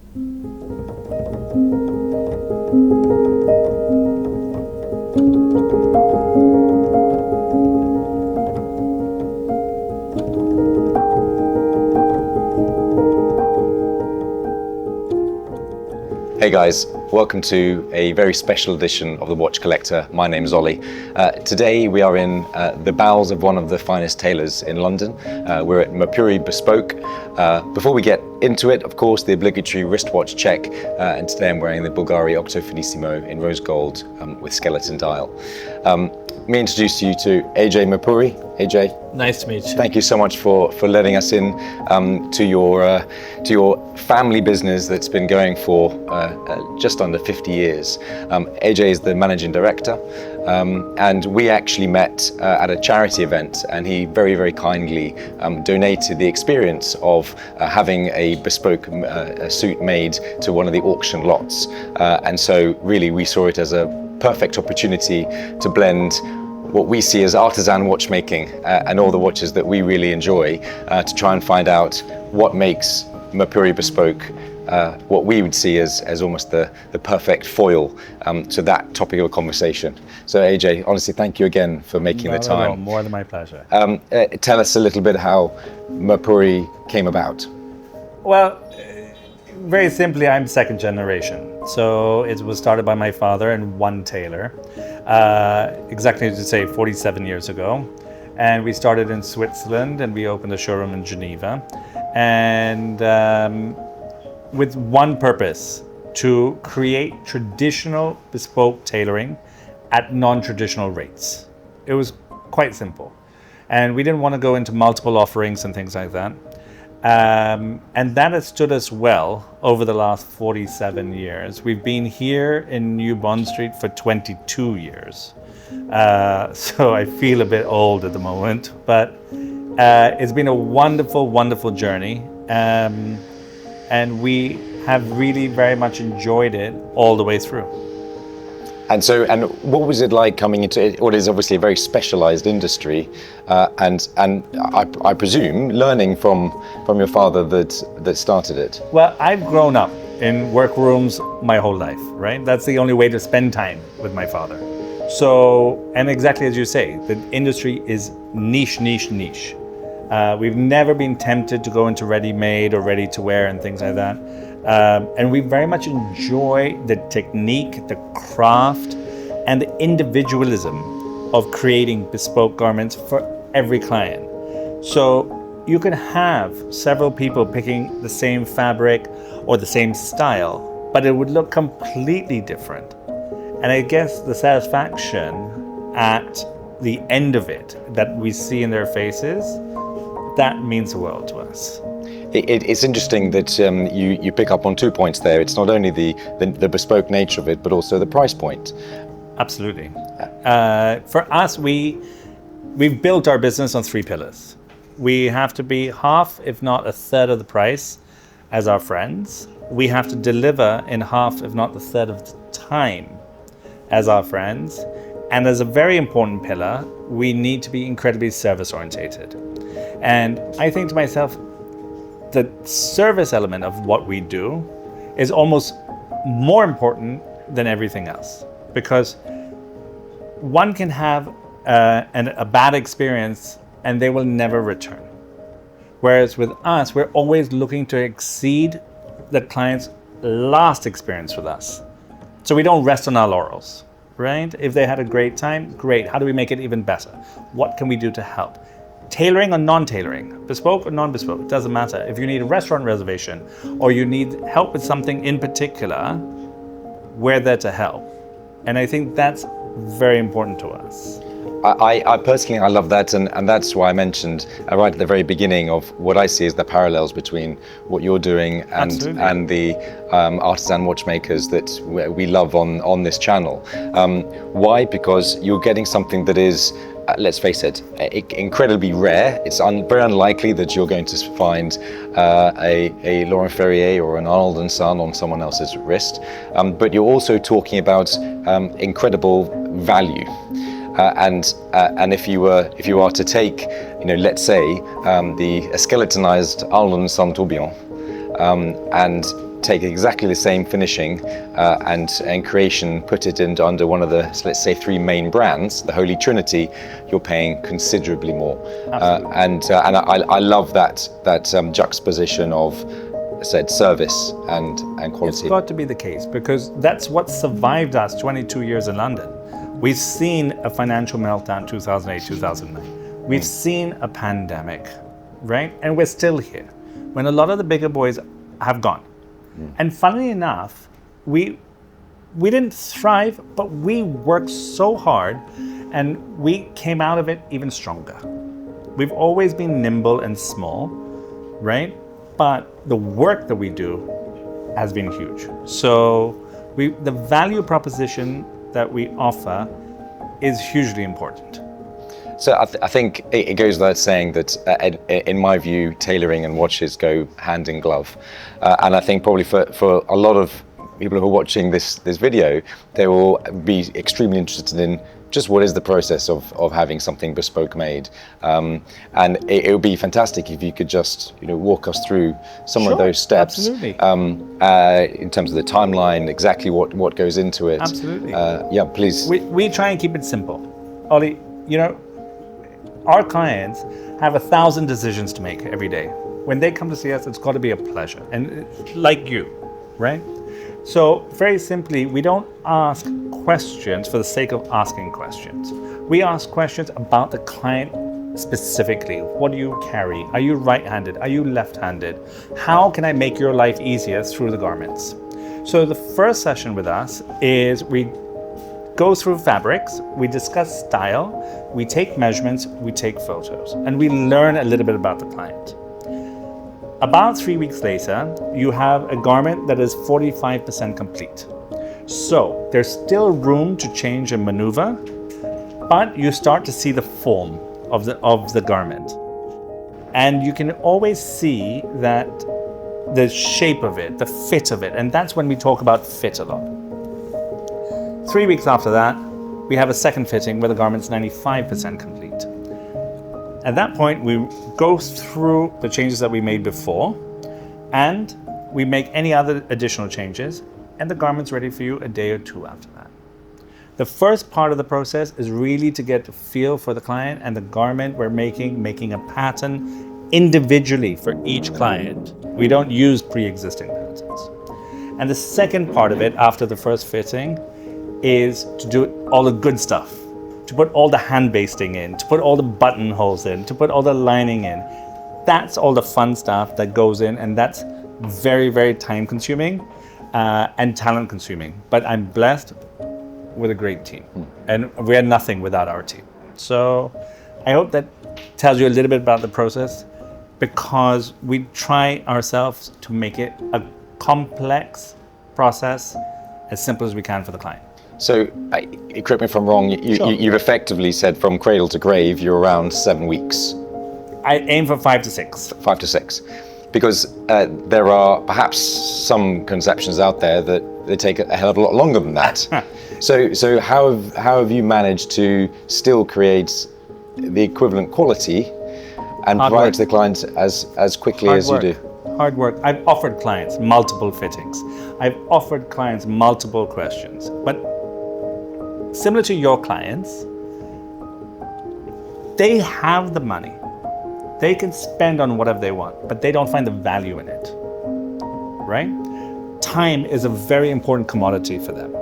Hey guys, welcome to a very special edition of The Watch Collector. My name is Ollie. Today we are in the bowels of one of the finest tailors in London. We're at Mirpuri Bespoke. Before we get into it, of course, the obligatory wristwatch check, and today I'm wearing the Bulgari Octo Finissimo in rose gold with skeleton dial. Let me introduce you to Ajay Mirpuri. Ajay. Nice to meet you. Thank you so much for letting us in to your family business that's been going for just under 50 years. Ajay is the managing director, and we actually met at a charity event, and he very, very kindly donated the experience of having a bespoke suit made to one of the auction lots. And so really we saw it as a perfect opportunity to blend what we see as artisan watchmaking and all the watches that we really enjoy to try and find out what makes Mirpuri Bespoke what we would see as almost the perfect foil to that topic of conversation. So Ajay, honestly, thank you again for making the time. No, more than my pleasure. Tell us a little bit how Mirpuri came about. Well, very simply, I'm second generation. So it was started by my father and one tailor, exactly to say 47 years ago. And we started in Switzerland and we opened a showroom in Geneva. And with one purpose, to create traditional bespoke tailoring at non-traditional rates. It was quite simple. And we didn't want to go into multiple offerings and things like that. And that has stood us well over the last 47 years. We've been here in New Bond Street for 22 years. So I feel a bit old at the moment, but it's been a wonderful, wonderful journey. And we have really very much enjoyed it all the way through. And what was it like coming into it? What is obviously a very specialized industry, and I presume learning from your father that started it. Well, I've grown up in workrooms my whole life, right? That's the only way to spend time with my father. So, and exactly as you say, the industry is niche. We've never been tempted to go into ready-made or ready-to-wear and things like that. And we very much enjoy the technique, the craft, and the individualism of creating bespoke garments for every client. So you can have several people picking the same fabric or the same style, but it would look completely different. And I guess the satisfaction at the end of it that we see in their faces, that means the world to us. It's interesting that you pick up on 2 points there. It's not only the bespoke nature of it, but also the price point. Absolutely. For us, we've built our business on 3 pillars. We have to be half, if not a third of the price as our friends. We have to deliver in half, if not the third of the time as our friends. And as a very important pillar, we need to be incredibly service orientated. And I think to myself, the service element of what we do is almost more important than everything else, because one can have a bad experience and they will never return. Whereas with us, we're always looking to exceed the client's last experience with us. So we don't rest on our laurels, right? If they had a great time, great. How do we make it even better? What can we do to help? Tailoring or non-tailoring, bespoke or non-bespoke, it doesn't matter. If you need a restaurant reservation or you need help with something in particular, we're there to help. And I think that's very important to us. I personally, I love that, and that's why I mentioned right at the very beginning of what I see as the parallels between what you're doing and the artisan watchmakers that we love on this channel. Why? Because you're getting something that is, let's face it, incredibly rare. It's very unlikely that you're going to find a Laurent Ferrier or an Arnold & Son on someone else's wrist, but you're also talking about incredible value. And if you are to take, let's say a skeletonized Arnold & Son tourbillon, and take exactly the same finishing and creation, put it under one of the, let's say, 3 main brands, the Holy Trinity, you're paying considerably more. And I love that juxtaposition of said service and quality. It's got to be the case, because that's what survived us 22 years in London. We've seen a financial meltdown 2008, 2009. We've seen a pandemic, right? And we're still here when a lot of the bigger boys have gone. And funnily enough, we didn't thrive, but we worked so hard and we came out of it even stronger. We've always been nimble and small, right? But the work that we do has been huge. So the value proposition that we offer is hugely important. So I think it goes without saying that, in my view, tailoring and watches go hand in glove. And I think probably for a lot of people who are watching this video, they will be extremely interested in just what is the process of having something bespoke made. And it would be fantastic if you could just walk us through some of those steps. Absolutely. In terms of the timeline, exactly what goes into it. Absolutely. Yeah, please. We try and keep it simple. Ollie, our clients have 1,000 decisions to make every day. When they come to see us, it's got to be a pleasure. And like you, right? So very simply, we don't ask questions for the sake of asking questions. We ask questions about the client specifically. What do you carry? Are you right-handed? Are you left-handed? How can I make your life easier through the garments? So the first session with us is we go through fabrics, we discuss style, we take measurements, we take photos, and we learn a little bit about the client. About 3 weeks later, you have a garment that is 45% complete. So there's still room to change and maneuver, but you start to see the form of the garment. And you can always see that the shape of it, the fit of it, and that's when we talk about fit a lot. 3 weeks after that, we have a second fitting where the garment's 95% complete. At that point, we go through the changes that we made before, and we make any other additional changes, and the garment's ready for you a day or 2 after that. The first part of the process is really to get a feel for the client and the garment we're making a pattern individually for each client. We don't use pre-existing patterns. And the second part of it, after the first fitting, is to do all the good stuff, to put all the hand basting in, to put all the buttonholes in, to put all the lining in. That's all the fun stuff that goes in, and that's very, very time consuming and talent consuming. But I'm blessed with a great team, and we're nothing without our team. So I hope that tells you a little bit about the process, because we try ourselves to make it a complex process as simple as we can for the client. So, correct me if I'm wrong, you've effectively said from cradle to grave, you're around 7 weeks. I aim for 5 to 6. 5 to 6. Because there are perhaps some conceptions out there that they take a hell of a lot longer than that. So how have you managed to still create the equivalent quality and provide it to the client as quickly as you do? Hard work. I've offered clients multiple fittings. I've offered clients multiple questions. But similar to your clients, they have the money. They can spend on whatever they want, but they don't find the value in it, right? Time is a very important commodity for them.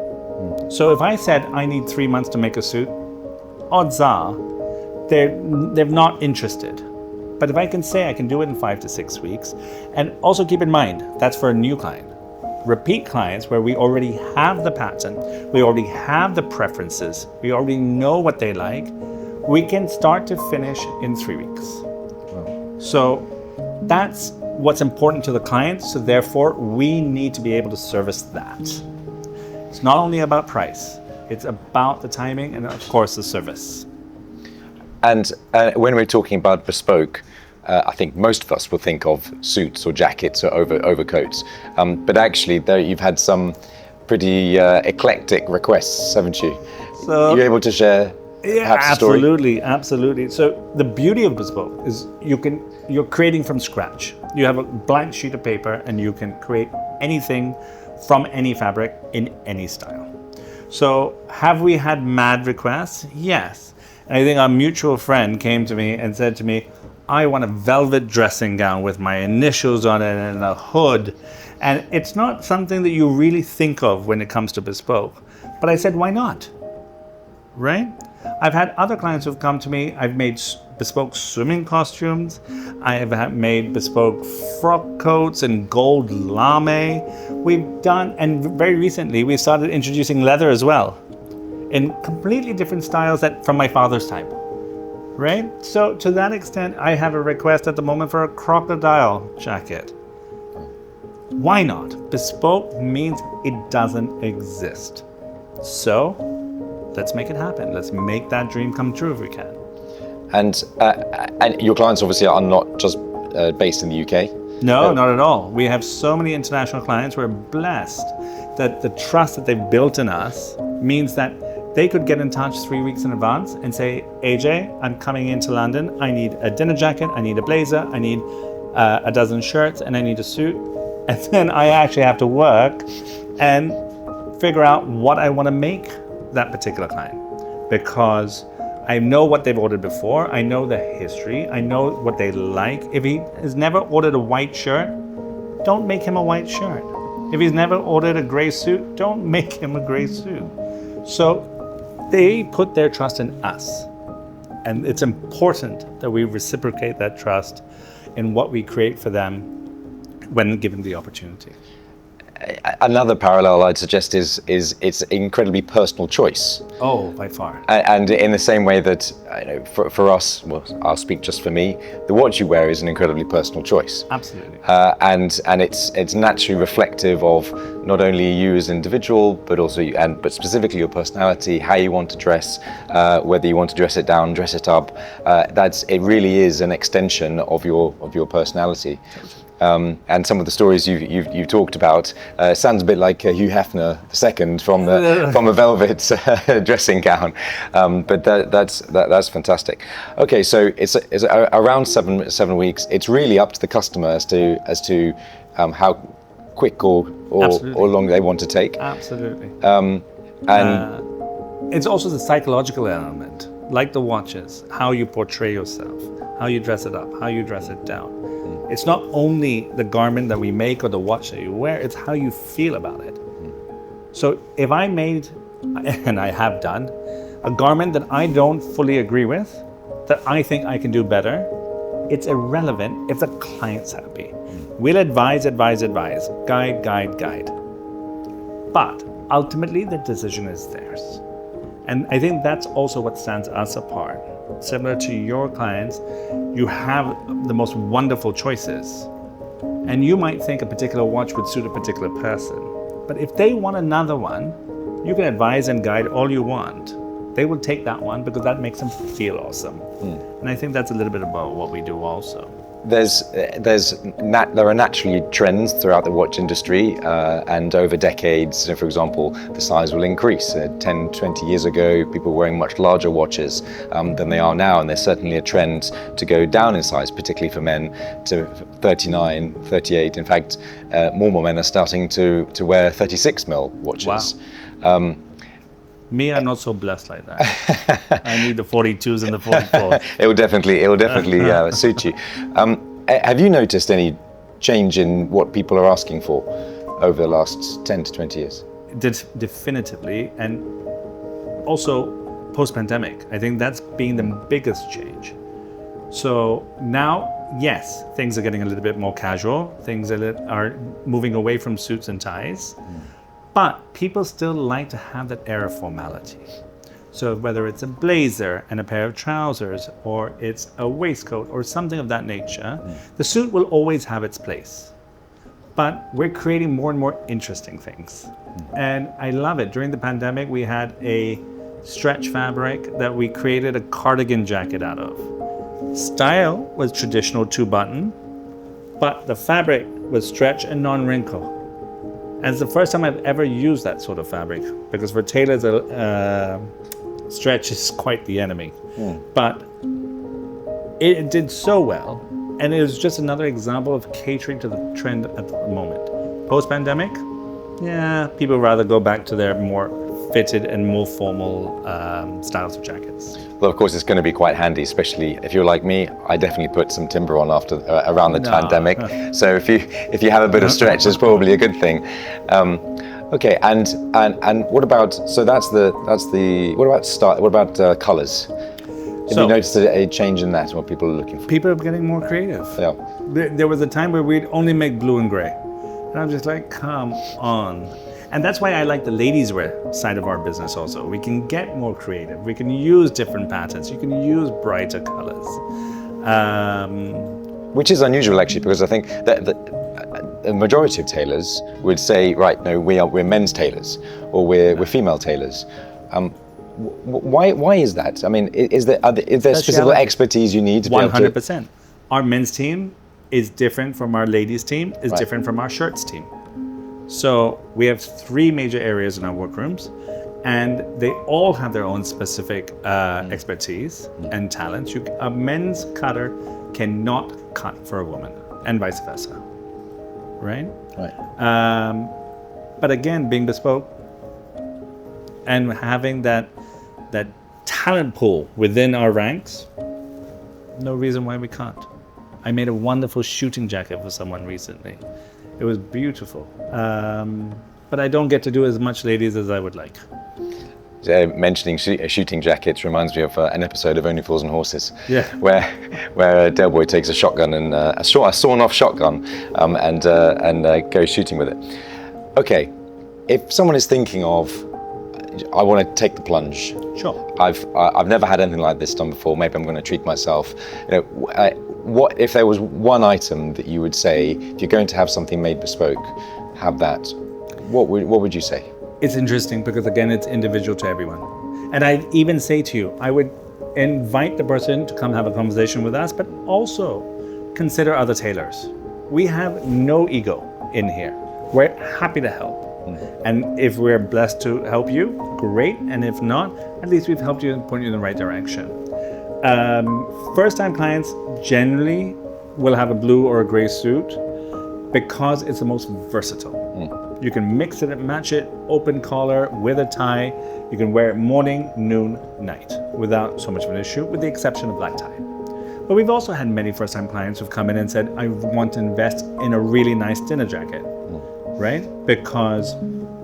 So if I said I need 3 months to make a suit, odds are they're not interested. But if I can say I can do it in 5 to 6 weeks, and also keep in mind, that's for a new client. Repeat clients where we already have the pattern, we already have the preferences, we already know what they like, we can start to finish in 3 weeks. Wow. So that's what's important to the client, so therefore we need to be able to service that. It's not only about price, it's about the timing and of course the service. And when we're talking about bespoke, I think most of us will think of suits or jackets or overcoats. But actually, you've had some pretty eclectic requests, haven't you? So, you're able to share perhaps a story? Absolutely. So the beauty of bespoke is you're creating from scratch. You have a blank sheet of paper and you can create anything from any fabric in any style. So have we had mad requests? Yes. And I think our mutual friend came to me and said to me, I want a velvet dressing gown with my initials on it and a hood. And it's not something that you really think of when it comes to bespoke. But I said, why not? Right? I've had other clients who've come to me. I've made bespoke swimming costumes. I have made bespoke frock coats and gold lame. We've done, and very recently we started introducing leather as well in completely different styles from my father's time. Right? So to that extent, I have a request at the moment for a crocodile jacket. Why not? Bespoke means it doesn't exist. So let's make it happen. Let's make that dream come true if we can. And your clients obviously are not just based in the UK. No, not at all. We have so many international clients. We're blessed that the trust that they've built in us means that they could get in touch 3 weeks in advance and say, AJ, I'm coming into London. I need a dinner jacket. I need a blazer. I need a dozen shirts and I need a suit. And then I actually have to work and figure out what I want to make that particular client, because I know what they've ordered before. I know the history. I know what they like. If he has never ordered a white shirt, don't make him a white shirt. If he's never ordered a gray suit, don't make him a gray suit. So they put their trust in us. And it's important that we reciprocate that trust in what we create for them when given the opportunity. Another parallel I'd suggest is it's incredibly personal choice. Oh, by far. And in the same way that for us, well, I'll speak just for me, the watch you wear is an incredibly personal choice. Absolutely. And it's naturally reflective of not only you as an individual, but also but specifically your personality, how you want to dress, whether you want to dress it down, dress it up. It really is an extension of your personality. And some of the stories you've talked about sounds a bit like Hugh Hefner II from a velvet dressing gown, but that's fantastic. Okay, so it's around seven weeks. It's really up to the customer as to how quick or long they want to take. Absolutely. And it's also the psychological element, like the watches, how you portray yourself, how you dress it up, how you dress it down. It's not only the garment that we make or the watch that you wear, it's how you feel about it. So if I made, and I have done, a garment that I don't fully agree with, that I think I can do better, it's irrelevant if the client's happy. We'll advise, guide. But ultimately the decision is theirs. And I think that's also what stands us apart. Similar to your clients, you have the most wonderful choices. And you might think a particular watch would suit a particular person. But if they want another one, you can advise and guide all you want. They will take that one because that makes them feel awesome. And I think that's a little bit about what we do also. There are naturally trends throughout the watch industry, and over decades, for example, the size will increase. 10, 20 years ago, people were wearing much larger watches than they are now, and there's certainly a trend to go down in size, particularly for men, to 39, 38. In fact, more men are starting to wear 36mm watches. Wow. Me, I'm not so blessed like that. I need the 42s and the 44s. It will definitely suit you. Have you noticed any change in what people are asking for over the last 10 to 20 years? Definitively, and also post-pandemic. I think that's been the biggest change. So now, yes, things are getting a little bit more casual. Things are moving away from suits and ties. But people still like to have that air of formality. So whether it's a blazer and a pair of trousers, or it's a waistcoat or something of that nature, the suit will always have its place. But we're creating more and more interesting things. And I love it. During the pandemic, we had a stretch fabric that we created a cardigan jacket out of. Style was traditional 2-button, but the fabric was stretch and non-wrinkle. And it's the first time I've ever used that sort of fabric, because for tailors, stretch is quite the enemy. But it did so well And it was just another example of catering to the trend at the moment. Post-pandemic, yeah, people rather go back to their more fitted and more formal styles of jackets. Well, of course, it's going to be quite handy, especially if you're like me. I definitely put some timber on after around the pandemic. So if you have a bit of stretch, it's probably a good thing. Okay, and what about, so that's the what about style? What about colours? Have you noticed a change in that? What people are looking for? People are getting more creative. Yeah. There was a time where we'd only make blue and grey, and I'm just like, come on. And that's why I like the ladies' wear side of our business also. We can get more creative. We can use different patterns. You can use brighter colors. Which is unusual, actually, because I think that the majority of tailors would say, right, no, we're men's tailors, or we're female tailors. Why is that? I mean, is there specific expertise you need to be able to... 100%. Our men's team is different from our ladies' team, is different from our shirts team. So we have 3 major areas in our workrooms, and they all have their own specific expertise and talents. A men's cutter cannot cut for a woman, and vice versa, right? But again, being bespoke and having that talent pool within our ranks, no reason why we can't. I made a wonderful shooting jacket for someone recently. It was beautiful, but I don't get to do as much ladies as I would like. Mentioning shooting jackets reminds me of an episode of Only Fools and Horses, where Del Boy takes a shotgun and a sawn-off shotgun and goes shooting with it. Okay, if someone is thinking of, I want to take the plunge. Sure. I've never had anything like this done before. Maybe I'm going to treat myself. What if there was one item that you would say, if you're going to have something made bespoke, have that? What would you say? It's interesting because again, it's individual to everyone. And I'd even say to you, I would invite the person to come have a conversation with us, but also consider other tailors. We have no ego in here. We're happy to help. And if we're blessed to help you, great. And if not, at least we've helped you and pointed you in the right direction. First-time clients generally will have a blue or a gray suit because it's the most versatile. You can mix it and match it, open collar, with a tie. You can wear it morning, noon, night without so much of an issue, with the exception of black tie. But we've also had many first-time clients who've come in and said, I want to invest in a really nice dinner jacket, right? Because,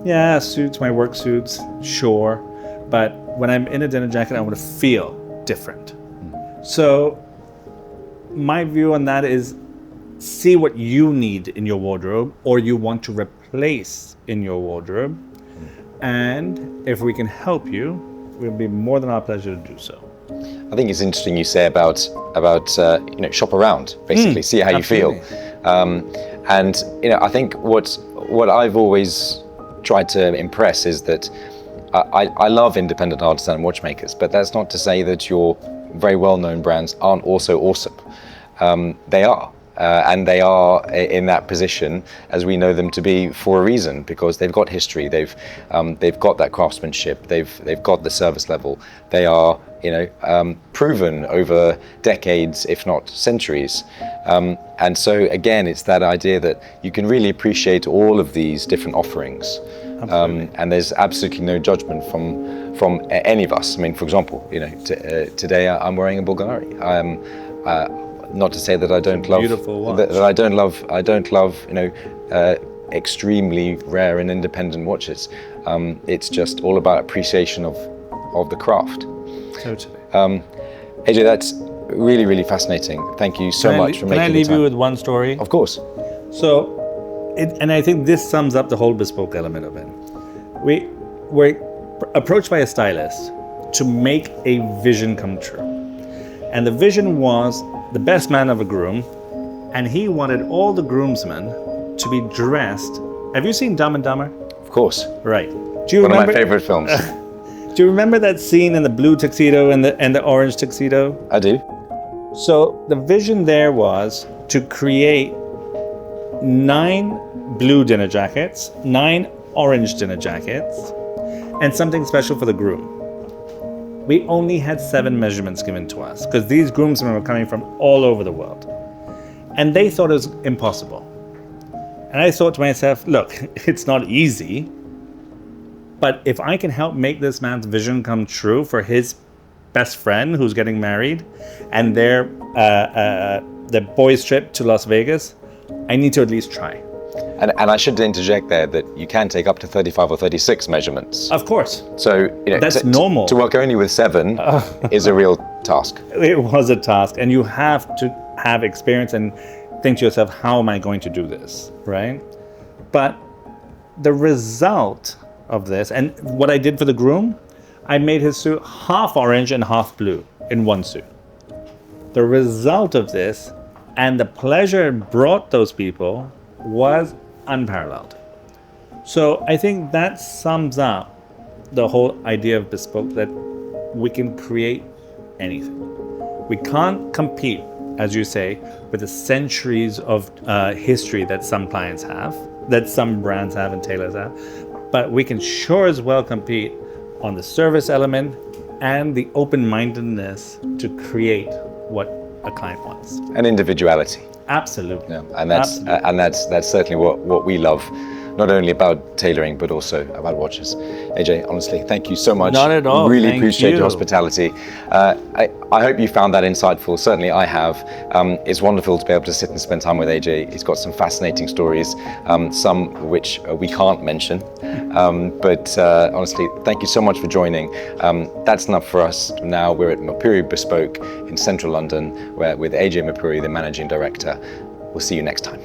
yeah, suits, my work suits, sure. But when I'm in a dinner jacket, I want to feel different. So my view on that is see what you need in your wardrobe or you want to replace in your wardrobe. And if we can help you, we'll be more than our pleasure to do so. I think it's interesting you say about shop around, basically, see how you feel. And I think what I've always tried to impress is that I love independent artisan watchmakers, but that's not to say that your very well-known brands aren't also awesome. They are. And they are in that position as we know them to be for a reason, because they've got history, they've got that craftsmanship, they've got the service level. They are proven over decades, if not centuries. And so again, it's that idea that you can really appreciate all of these different offerings. And there's absolutely no judgment from any of us. I mean, for example, today I'm wearing a Bulgari. Not to say that I don't love that I don't love extremely rare and independent watches. It's just all about appreciation of the craft. Totally. Ajay, that's really, really fascinating. Thank you so much for making the time. Can I leave you with one story? Of course. So, and I think this sums up the whole bespoke element of it. We were approached by a stylist to make a vision come true. And the vision was the best man of a groom, and he wanted all the groomsmen to be dressed. Have you seen Dumb and Dumber? Of course. Right. Do you One remember? of my favorite films. Do you remember that scene in the blue tuxedo and the orange tuxedo? I do. So the vision there was to create 9 blue dinner jackets, 9 orange dinner jackets, and something special for the groom. We only had 7 measurements given to us because these groomsmen were coming from all over the world. And they thought it was impossible. And I thought to myself, look, it's not easy, but if I can help make this man's vision come true for his best friend who's getting married and their boys' trip to Las Vegas, I need to at least try. And I should interject there that you can take up to 35 or 36 measurements. Of course. So that's normal. To work only with 7 is a real task. It was a task, and you have to have experience and think to yourself, how am I going to do this, right? But the result of this, and what I did for the groom, I made his suit half orange and half blue in one suit. The result of this and the pleasure it brought those people was unparalleled. So I think that sums up the whole idea of bespoke, that we can create anything. We can't compete, as you say, with the centuries of history that some clients have, that some brands have and tailors have, but we can sure as well compete on the service element and the open-mindedness to create what a client wants. And individuality. Absolutely. Yeah, and that's certainly what we love, not only about tailoring but also about watches. AJ, honestly, thank you so much. Not at all. Really Thank appreciate you. your hospitality. I hope you found that insightful. Certainly I have. It's wonderful to be able to sit and spend time with AJ. He's got some fascinating stories, some which we can't mention. But honestly, thank you so much for joining. That's enough for us now. We're at Mirpuri Bespoke in central London, with AJ Mirpuri, the managing director. We'll see you next time.